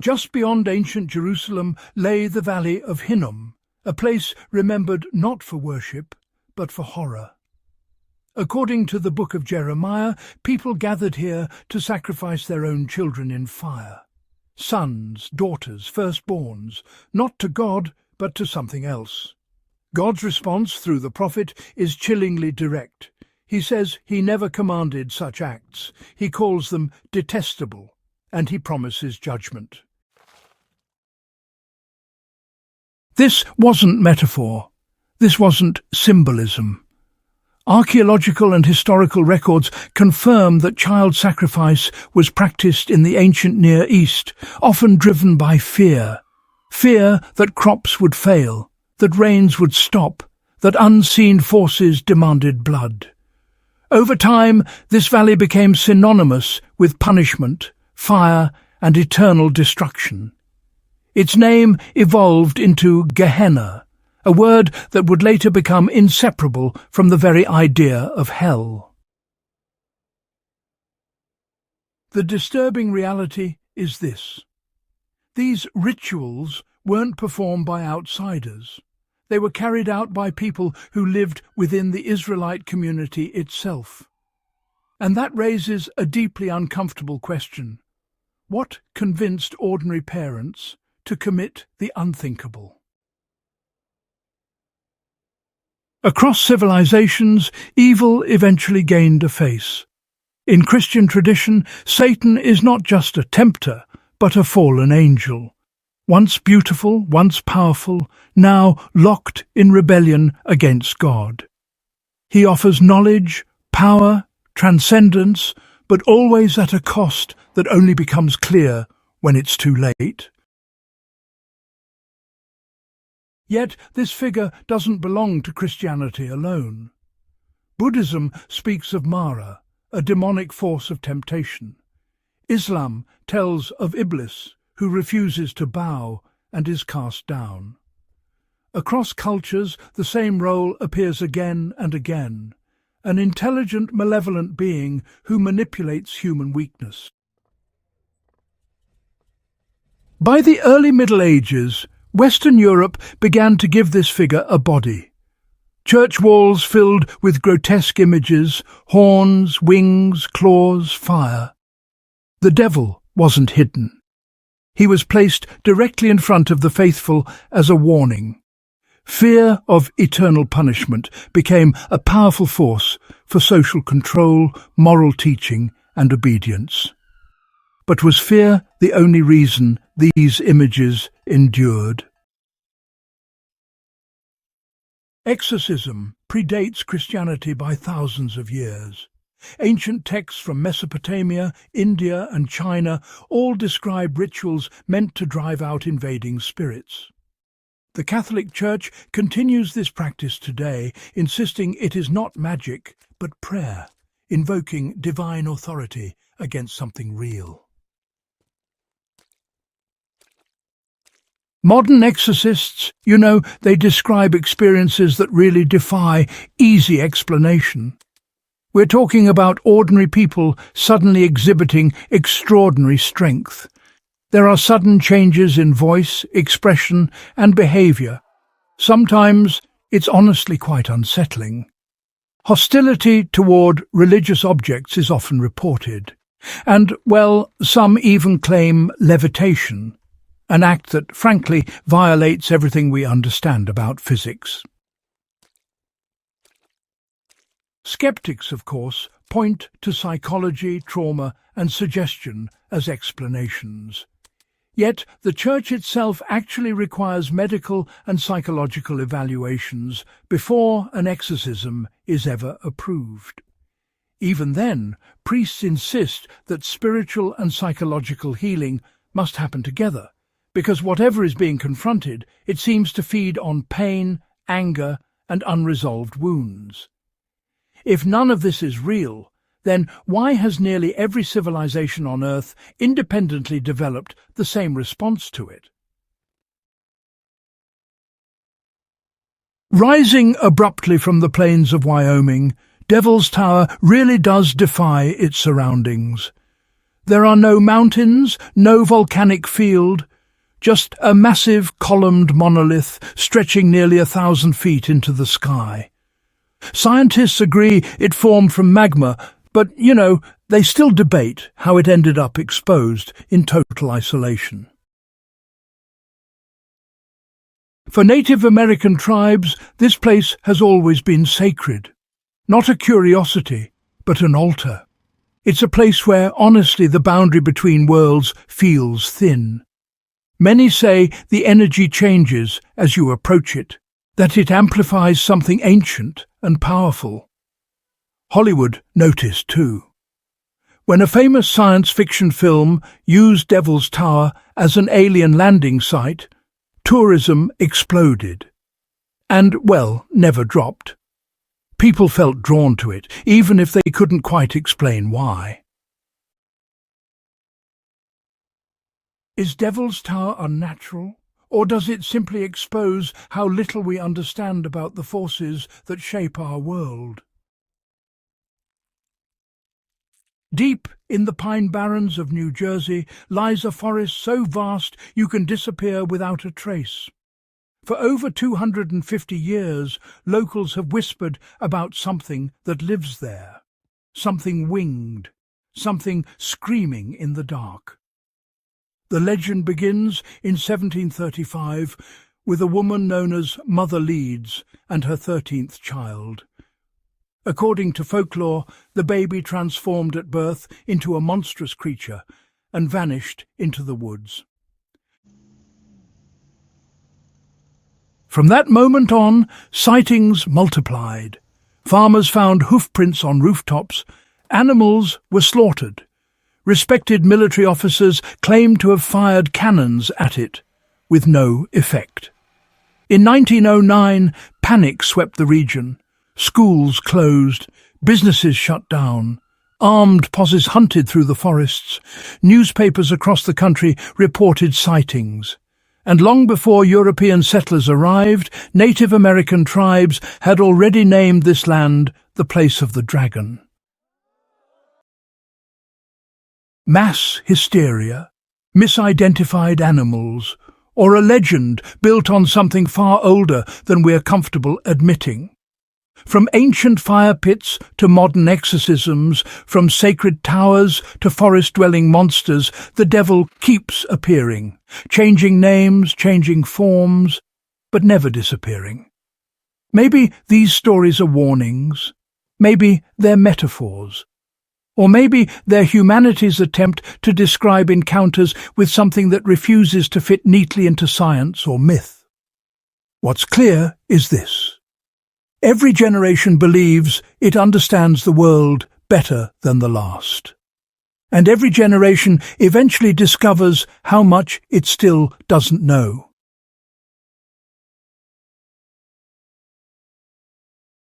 Just beyond ancient Jerusalem lay the Valley of Hinnom, a place remembered not for worship, but for horror. According to the book of Jeremiah, people gathered here to sacrifice their own children in fire. Sons, daughters, firstborns, not to God, but to something else. God's response through the prophet is chillingly direct. He says he never commanded such acts. He calls them detestable, and he promises judgment. This wasn't metaphor. This wasn't symbolism. Archaeological and historical records confirm that child sacrifice was practiced in the ancient Near East, often driven by fear. Fear that crops would fail, that rains would stop, that unseen forces demanded blood. Over time, this valley became synonymous with punishment, fire, and eternal destruction. Its name evolved into Gehenna, a word that would later become inseparable from the very idea of hell. The disturbing reality is this. These rituals weren't performed by outsiders. They were carried out by people who lived within the Israelite community itself. And that raises a deeply uncomfortable question. What convinced ordinary parents to commit the unthinkable? Across civilizations, evil eventually gained a face. In Christian tradition, Satan is not just a tempter, but a fallen angel. Once beautiful, once powerful, now locked in rebellion against God. He offers knowledge, power, transcendence, but always at a cost that only becomes clear when it's too late. Yet this figure doesn't belong to Christianity alone. Buddhism speaks of Mara, a demonic force of temptation. Islam tells of Iblis, who refuses to bow and is cast down. Across cultures, the same role appears again and again, an intelligent, malevolent being who manipulates human weakness. By the early Middle Ages, Western Europe began to give this figure a body. Church walls filled with grotesque images, horns, wings, claws, fire. The devil wasn't hidden. He was placed directly in front of the faithful as a warning. Fear of eternal punishment became a powerful force for social control, moral teaching, and obedience. But was fear the only reason these images endured? Exorcism predates Christianity by thousands of years. Ancient texts from Mesopotamia, India, and China all describe rituals meant to drive out invading spirits. The Catholic Church continues this practice today, insisting it is not magic, but prayer, invoking divine authority against something real. Modern exorcists, they describe experiences that really defy easy explanation. We're talking about ordinary people suddenly exhibiting extraordinary strength. There are sudden changes in voice, expression, and behavior. Sometimes it's honestly quite unsettling. Hostility toward religious objects is often reported. And, some even claim levitation, an act that, frankly, violates everything we understand about physics. Skeptics, of course, point to psychology, trauma, and suggestion as explanations. Yet the Church itself actually requires medical and psychological evaluations before an exorcism is ever approved. Even then, priests insist that spiritual and psychological healing must happen together, because whatever is being confronted, it seems to feed on pain, anger, and unresolved wounds. If none of this is real, then why has nearly every civilization on Earth independently developed the same response to it? Rising abruptly from the plains of Wyoming, Devil's Tower really does defy its surroundings. There are no mountains, no volcanic field, just a massive columned monolith stretching nearly 1,000 feet into the sky. Scientists agree it formed from magma, but, they still debate how it ended up exposed in total isolation. For Native American tribes, this place has always been sacred. Not a curiosity, but an altar. It's a place where, honestly, the boundary between worlds feels thin. Many say the energy changes as you approach it, that it amplifies something ancient and powerful. Hollywood noticed too. When a famous science fiction film used Devil's Tower as an alien landing site, tourism exploded. And, never dropped. People felt drawn to it, even if they couldn't quite explain why. Is Devil's Tower unnatural, or does it simply expose how little we understand about the forces that shape our world? Deep in the pine barrens of New Jersey lies a forest so vast you can disappear without a trace. For over 250 years, locals have whispered about something that lives there, something winged, something screaming in the dark. The legend begins in 1735 with a woman known as Mother Leeds and her 13th child. According to folklore, the baby transformed at birth into a monstrous creature and vanished into the woods. From that moment on, sightings multiplied. Farmers found hoofprints on rooftops. Animals were slaughtered. Respected military officers claimed to have fired cannons at it, with no effect. In 1909, panic swept the region. Schools closed, businesses shut down. Armed posses hunted through the forests. Newspapers across the country reported sightings. And long before European settlers arrived, Native American tribes had already named this land the Place of the Dragon. Mass hysteria, misidentified animals, or a legend built on something far older than we're comfortable admitting. From ancient fire pits to modern exorcisms, from sacred towers to forest-dwelling monsters, the devil keeps appearing, changing names, changing forms, but never disappearing. Maybe these stories are warnings, maybe they're metaphors, or maybe they're humanity's attempt to describe encounters with something that refuses to fit neatly into science or myth. What's clear is this. Every generation believes it understands the world better than the last. And every generation eventually discovers how much it still doesn't know.